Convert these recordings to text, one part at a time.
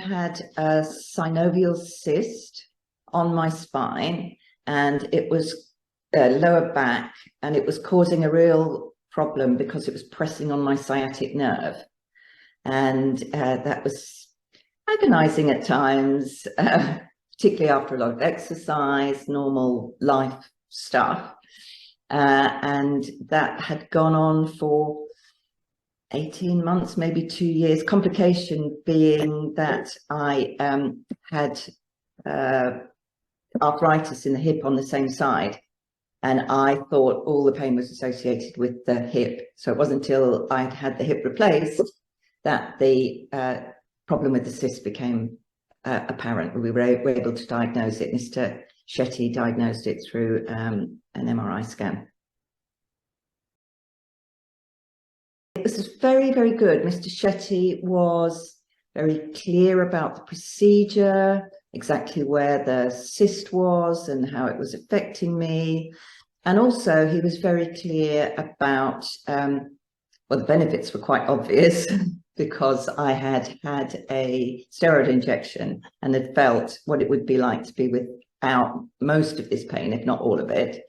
had a synovial cyst on my spine, and it was lower back, and it was causing a real problem because it was pressing on my sciatic nerve. And that was agonizing at times, particularly after a lot of exercise, normal life stuff. And that had gone on for 18 months, maybe 2 years. Complication being that I had arthritis in the hip on the same side, and I thought all the pain was associated with the hip. So it wasn't until I'd had the hip replaced that the problem with the cyst became apparent. We were able to diagnose it. Mr Shetty diagnosed it through an MRI scan. It was very, very good. Mr Shetty was very clear about the procedure, exactly where the cyst was and how it was affecting me. And also he was very clear about, well, the benefits were quite obvious because I had had a steroid injection and had felt what it would be like to be without most of this pain, if not all of it.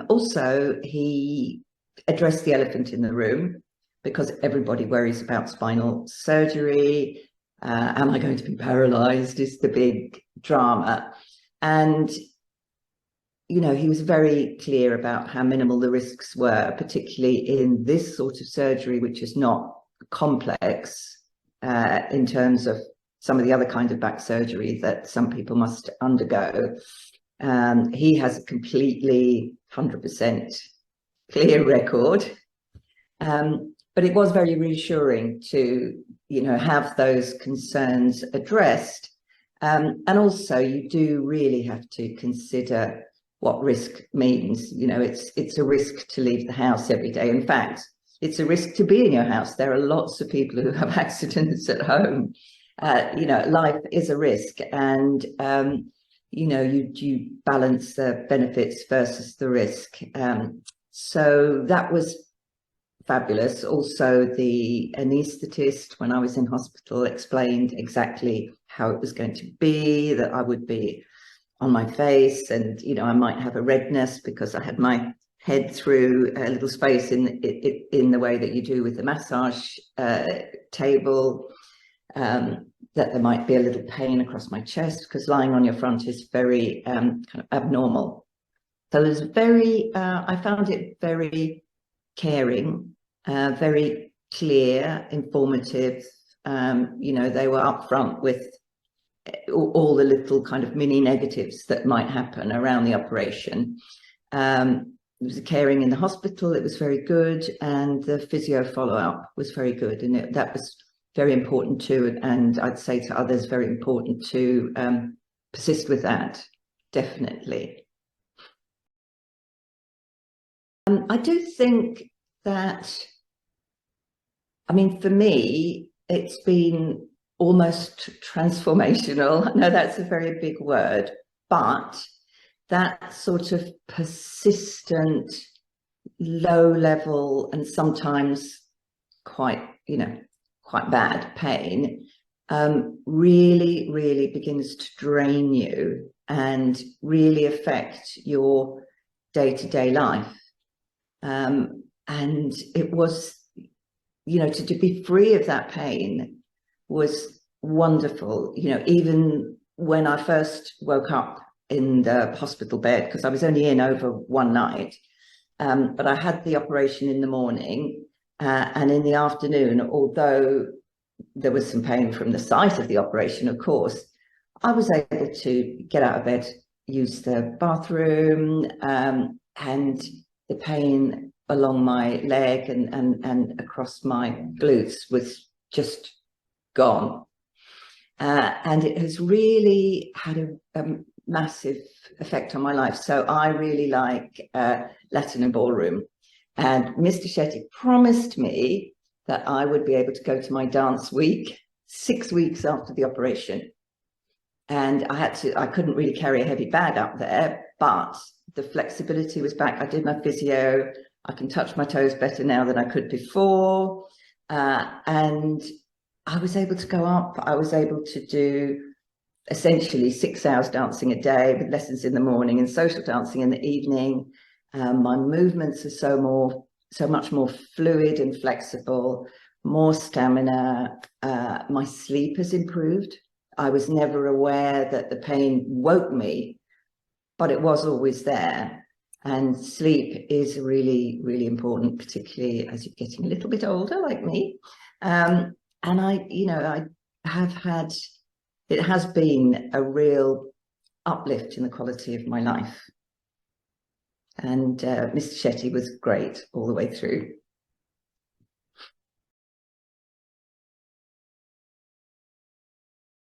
Also he addressed the elephant in the room, because everybody worries about spinal surgery. Am I going to be paralyzed is the big drama. And, you know, he was very clear about how minimal the risks were, particularly in this sort of surgery, which is not complex in terms of some of the other kind of back surgery that some people must undergo. He has a completely 100% clear record. But it was very reassuring to, you know, have those concerns addressed. And also you do really have to consider what risk means. You know, it's a risk to leave the house every day. In fact, it's a risk to be in your house. There are lots of people who have accidents at home. You know, life is a risk, and you know, you balance the benefits versus the risk. So that was fabulous. Also, the anaesthetist, when I was in hospital, explained exactly how it was going to be, that I would be on my face, and, you know, I might have a redness because I had my head through a little space in the way that you do with the massage table, that there might be a little pain across my chest because lying on your front is very kind of abnormal. So it was very, I found it very caring, very clear, informative. You know, they were upfront with all the little kind of mini negatives that might happen around the operation. It was caring in the hospital. It was very good, and the physio follow-up was very good, and that was very important too. And I'd say to others, very important to persist with that, definitely. I do think that, I mean, for me, it's been almost transformational. I know that's a very big word, but that sort of persistent, low level, and sometimes quite, you know, quite bad pain, really, really begins to drain you and really affect your day-to-day life. And it was, you know, to be free of that pain was wonderful. You know, even when I first woke up in the hospital bed, because I was only in over one night, but I had the operation in the morning, and in the afternoon, although there was some pain from the site of the operation, of course, I was able to get out of bed, use the bathroom, and the pain along my leg and across my glutes was just gone. And it has really had a massive effect on my life. So I really like Latin and ballroom. And Mr Shetty promised me that I would be able to go to my dance week 6 weeks after the operation. And I couldn't really carry a heavy bag up there, but the flexibility was back. I did my physio. I can touch my toes better now than I could before. And I was able to go up. I was able to do essentially 6 hours dancing a day with lessons in the morning and social dancing in the evening. My movements are so much more fluid and flexible, more stamina. My sleep has improved. I was never aware that the pain woke me, but it was always there. And sleep is really, really important, particularly as you're getting a little bit older, like me. And I have had, it has been a real uplift in the quality of my life. And Mr Shetty was great all the way through.